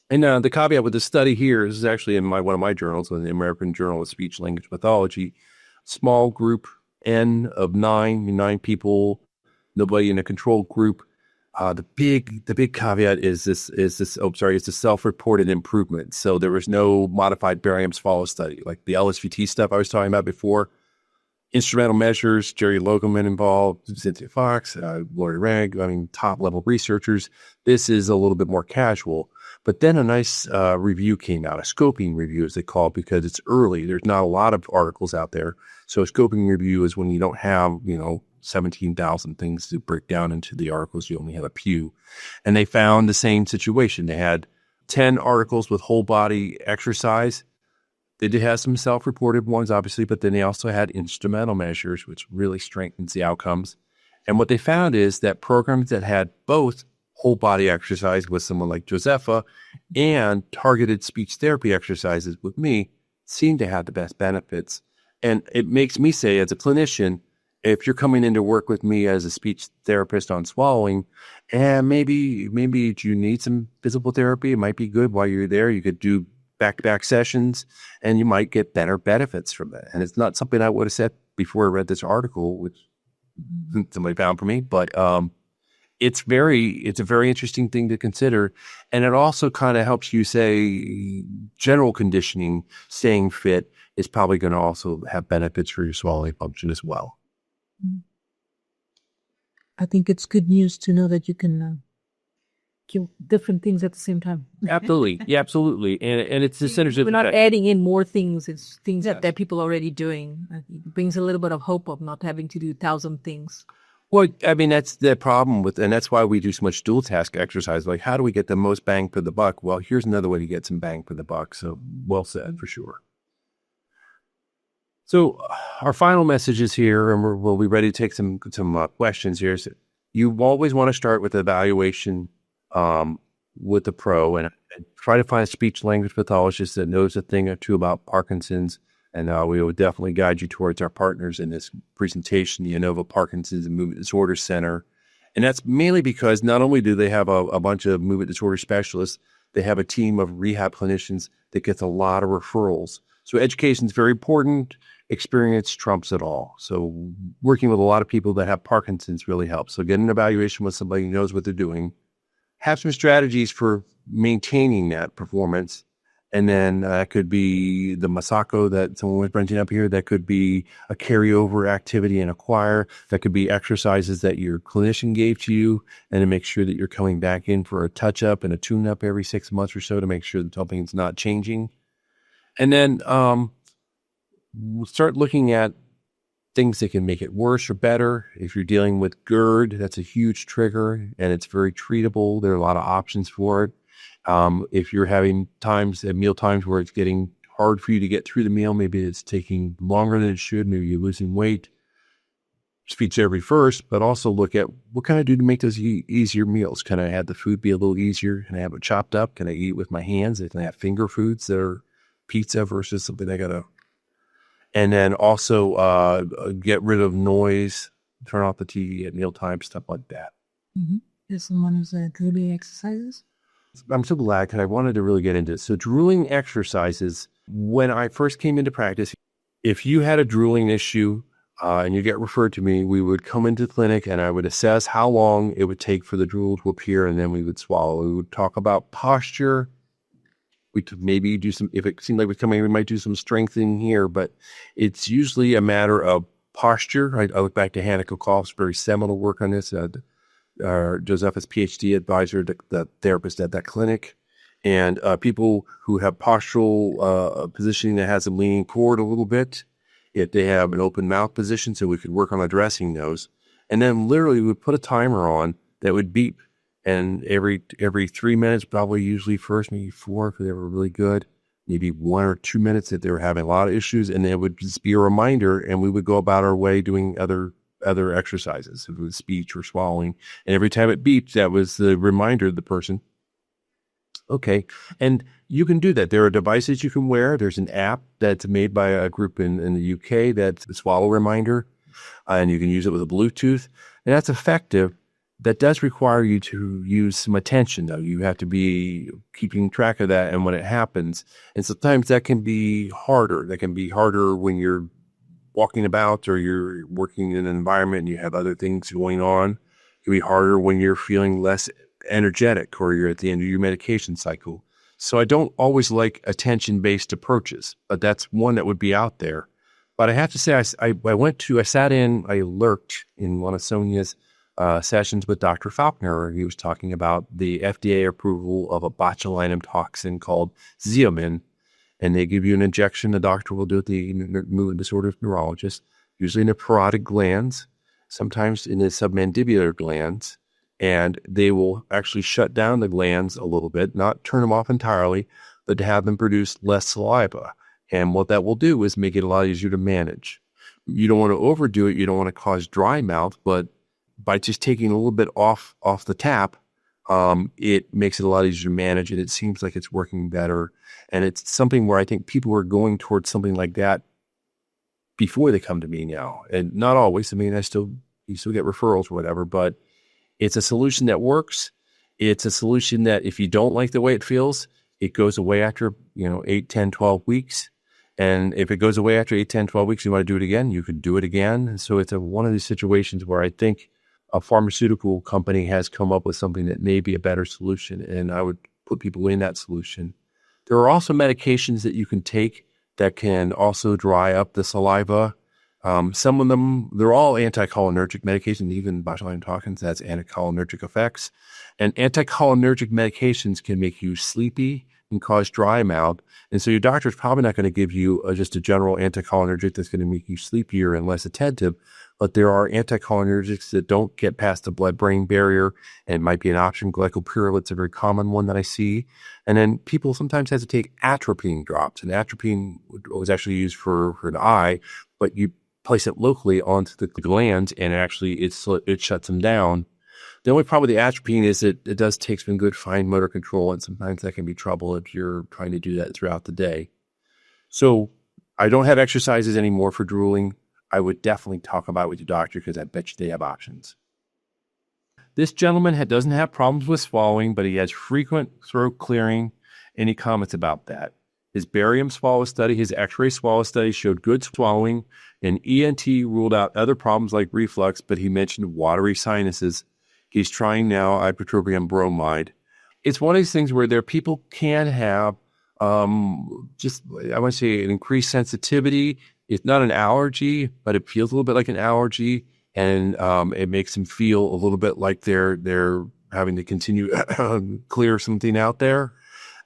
And the caveat with the study here is actually in one of my journals, in the American Journal of Speech Language Pathology, small group N of 9 people, nobody in a control group. The big caveat is the self-reported improvement. So there was no modified barium swallow study like the LSVT stuff I was talking about before. Instrumental measures, Jerry Logeman involved, Cynthia Fox, Lori Ragg, top-level researchers. This is a little bit more casual. But then a nice review came out, a scoping review as they call it, because it's early. There's not a lot of articles out there. So a scoping review is when you don't have, 17,000 things to break down into the articles. You only have a few. And they found the same situation. They had 10 articles with whole body exercise. They did have some self-reported ones, obviously, but then they also had instrumental measures, which really strengthens the outcomes. And what they found is that programs that had both whole body exercise with someone like Josefa and targeted speech therapy exercises with me seemed to have the best benefits. And it makes me say, as a clinician, if you're coming in to work with me as a speech therapist on swallowing, and maybe you need some physical therapy, it might be good while you're there. You could do back-to-back sessions, and you might get better benefits from that. And it's not something I would have said before I read this article, which somebody found for me, but it's a very interesting thing to consider. And it also kind of helps you say general conditioning, staying fit is probably going to also have benefits for your swallowing function as well. I think it's good news to know that you can kill different things at the same time. Absolutely. Yeah, absolutely. And it's the synergistic. We're not adding in more things. It's things that people are already doing. It brings a little bit of hope of not having to do 1,000 things. Well, that's the problem and that's why we do so much dual task exercise. Like, how do we get the most bang for the buck? Well, here's another way to get some bang for the buck. So well said, for sure. So our final message is here, and we'll be ready to take some questions here. So you always want to start with evaluation with the pro and try to find a speech language pathologist that knows a thing or two about Parkinson's. And we will definitely guide you towards our partners in this presentation, the Inova Parkinson's and Movement Disorder Center. And that's mainly because not only do they have a bunch of movement disorder specialists, they have a team of rehab clinicians that gets a lot of referrals. So education is very important. Experience trumps it all. So working with a lot of people that have Parkinson's really helps. So get an evaluation with somebody who knows what they're doing. Have some strategies for maintaining that performance. And then that could be the Masako that someone was bringing up here. That could be a carryover activity in a choir. That could be exercises that your clinician gave to you, and to make sure that you're coming back in for a touch-up and a tune-up every 6 months or so to make sure that something's not changing. And then we'll start looking at things that can make it worse or better. If you're dealing with GERD, that's a huge trigger, and it's very treatable. There are a lot of options for it. If you're having times at meal times where it's getting hard for you to get through the meal, maybe it's taking longer than it should, maybe you're losing weight, speech therapy first, but also look at what can I do to make those easier meals? Can I have the food be a little easier? Can I have it chopped up? Can I eat with my hands? Can I have finger foods that are pizza versus something I gotta? And then also get rid of noise, turn off the TV at mealtime, stuff like that. Mm-hmm. There's someone who's drooling exercises. I'm so glad because I wanted to really get into it. So drooling exercises, when I first came into practice, if you had a drooling issue, and you get referred to me, we would come into the clinic and I would assess how long it would take for the drool to appear, and then we would swallow. We would talk about posture. We could maybe do some, if it seemed like we're coming, we might do some strengthening here, but it's usually a matter of posture. I look back to Hannah Kokoff's very seminal work on this, Josefa's PhD advisor, the therapist at that clinic. And people who have postural positioning that has them leaning forward a little bit, if they have an open mouth position, so we could work on addressing those. And then literally we would put a timer on that would beep. And every 3 minutes, probably usually first, maybe 4 if they were really good, maybe 1 or 2 minutes if they were having a lot of issues. And it would just be a reminder, and we would go about our way doing other exercises, if it was speech or swallowing. And every time it beeped, that was the reminder of the person. Okay. And you can do that. There are devices you can wear. There's an app that's made by a group in the UK that's a swallow reminder, and you can use it with a Bluetooth. And that's effective. That does require you to use some attention, though. You have to be keeping track of that and when it happens. And sometimes that can be harder. That can be harder when you're walking about or you're working in an environment and you have other things going on. It can be harder when you're feeling less energetic or you're at the end of your medication cycle. So I don't always like attention-based approaches, but that's one that would be out there. But I have to say, I lurked in one of Sonia's sessions with Dr. Faulkner. He was talking about the FDA approval of a botulinum toxin called Xeomin, and they give you an injection. The doctor will do it, the movement disorders neurologist, usually in the parotid glands, sometimes in the submandibular glands, and they will actually shut down the glands a little bit, not turn them off entirely, but to have them produce less saliva. And what that will do is make it a lot easier to manage. You don't want to overdo it. You don't want to cause dry mouth, but by just taking a little bit off the tap, it makes it a lot easier to manage, and it seems like it's working better. And it's something where I think people are going towards something like that before they come to me now. And not always. I mean, you still get referrals or whatever, but it's a solution that works. It's a solution that if you don't like the way it feels, it goes away after, 8, 10, 12 weeks. And if it goes away after 8, 10, 12 weeks, you want to do it again, you could do it again. And so it's one of these situations where I think a pharmaceutical company has come up with something that may be a better solution, and I would put people in that solution. There are also medications that you can take that can also dry up the saliva. Some of them, they're all anticholinergic medications, even botulinum toxins has anticholinergic effects. And anticholinergic medications can make you sleepy and cause dry mouth. And so your doctor is probably not going to give you just a general anticholinergic that's going to make you sleepier and less attentive. But there are anticholinergics that don't get past the blood-brain barrier and might be an option. Glycopyrrolate's a very common one that I see. And then people sometimes have to take atropine drops. And atropine was actually used for the eye, but you place it locally onto the glands, and actually it shuts them down. The only problem with the atropine is it does take some good fine motor control, and sometimes that can be trouble if you're trying to do that throughout the day. So I don't have exercises anymore for drooling. I would definitely talk about it with your doctor because I bet you they have options. This gentleman doesn't have problems with swallowing, but he has frequent throat clearing. Any comments about that? His barium swallow study, his x-ray swallow study showed good swallowing, and ENT ruled out other problems like reflux, but he mentioned watery sinuses. He's trying now ipratropium bromide. It's one of these things where people can have I want to say an increased sensitivity. It's not an allergy, but it feels a little bit like an allergy, and it makes them feel a little bit like they're having to continue clear something out there.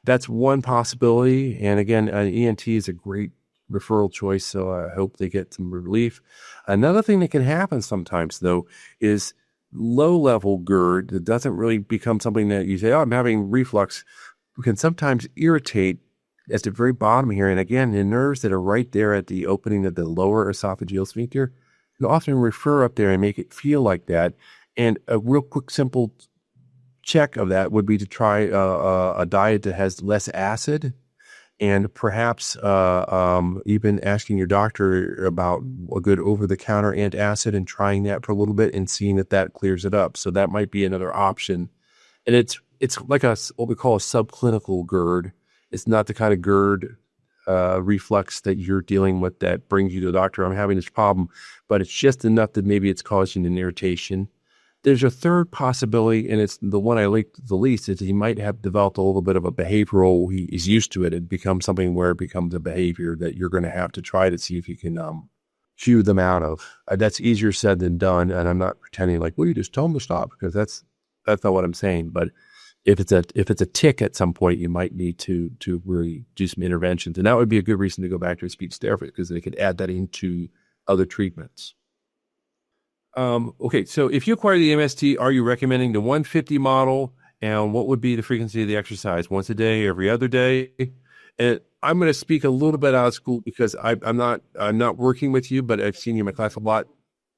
That's one possibility. And again, ENT is a great referral choice, so I hope they get some relief. Another thing that can happen sometimes, though, is low-level GERD that doesn't really become something that you say, I'm having reflux, can sometimes irritate at the very bottom here. And again, the nerves that are right there at the opening of the lower esophageal sphincter can often refer up there and make it feel like that. And a real quick, simple check of that would be to try a diet that has less acid, and perhaps even asking your doctor about a good over-the-counter antacid and trying that for a little bit and seeing if that clears it up. So that might be another option. And it's like what we call a subclinical GERD. It's not the kind of GERD reflux that you're dealing with that brings you to the doctor. I'm having this problem, but it's just enough that maybe it's causing an irritation. There's a third possibility, and it's the one I like the least, is he might have developed a little bit of a behavioral, he is used to it. It becomes something where it becomes a behavior that you're going to have to try to see if you can cue them out of. That's easier said than done, and I'm not pretending like, well, you just tell them to stop, because that's not what I'm saying. But if it's a tick at some point, you might need to really do some interventions, and that would be a good reason to go back to a speech therapist, because they could add that into other treatments. Okay, so if you acquire the MST, are you recommending the 150 model? And what would be the frequency of the exercise? Once a day, every other day? And I'm going to speak a little bit out of school, because I'm not working with you, but I've seen you in my class a lot.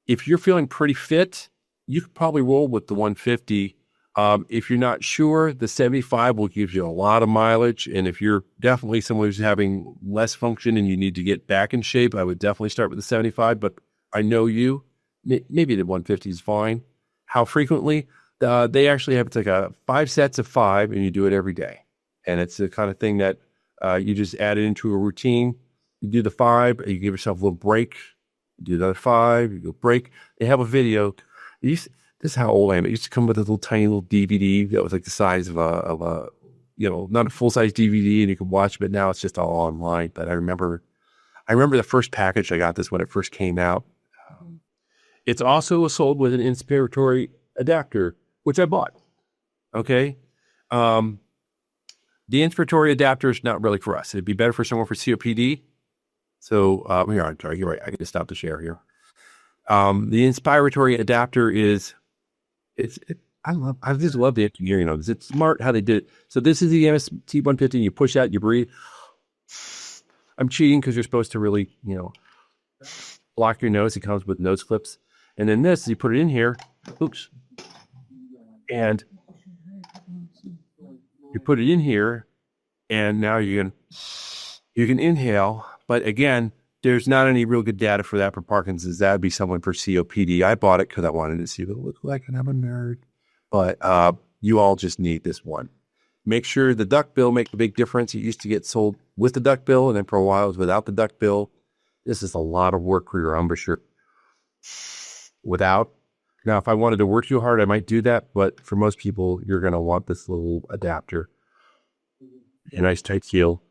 If you're feeling pretty fit, you could probably roll with the 150. If you're not sure, the 75 will give you a lot of mileage. And if you're definitely someone who's having less function and you need to get back in shape, I would definitely start with the 75. But I know you. Maybe the 150 is fine. How frequently? They actually have, it's like 5 sets of 5, and you do it every day. And it's the kind of thing that you just add it into a routine. You do the 5, you give yourself a little break. You do another 5, you go break. They have a video. This is how old I am. It used to come with a tiny little DVD that was like the size of a not a full-size DVD, and you could watch, but now it's just all online. But I remember the first package I got this when it first came out. It's also sold with an inspiratory adapter, which I bought. Okay. The inspiratory adapter is not really for us. It'd be better for someone for COPD. So here, I'm sorry, you're right. I can stop the share here. The inspiratory adapter is, I just love the engineering of this. It's smart how they did it. So this is the MST 150. You push out, you breathe. I'm cheating because you're supposed to really, block your nose. It comes with nose clips. And then this, you put it in here. Oops. And you put it in here, and now you can inhale. But again, there's not any real good data for that for Parkinson's. That would be someone for COPD. I bought it because I wanted to see what it looked like, and I'm a nerd. But you all just need this one. Make sure the duckbill makes a big difference. It used to get sold with the duckbill, and then for a while it was without the duckbill. This is a lot of work for your embouchure. Without. Now, if I wanted to work too hard, I might do that. But for most people, you're going to want this little adapter. A nice tight seal.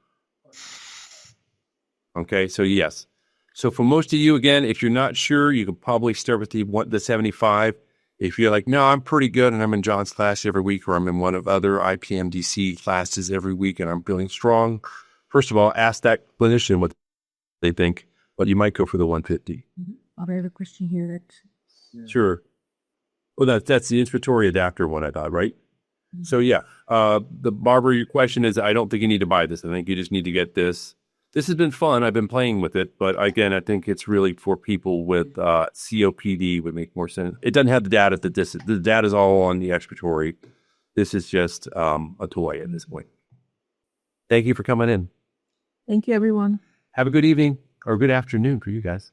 Okay, so yes. So for most of you, again, if you're not sure, you could probably start with the 75. If you're like, no, I'm pretty good, and I'm in John's class every week, or I'm in one of other IPMDC classes every week, and I'm feeling strong. First of all, ask that clinician what they think, but you might go for the 150. I have a question here. Sure. Well, that's the inspiratory adapter one, I thought, right? Mm-hmm. So yeah, Barbara, your question is, I don't think you need to buy this. I think you just need to get this. This has been fun. I've been playing with it, but again, I think it's really for people with COPD would make more sense. It doesn't have the data that the data is all on the expiratory. This is just a toy at this point. Thank you for coming in. Thank you, everyone. Have a good evening or good afternoon for you guys.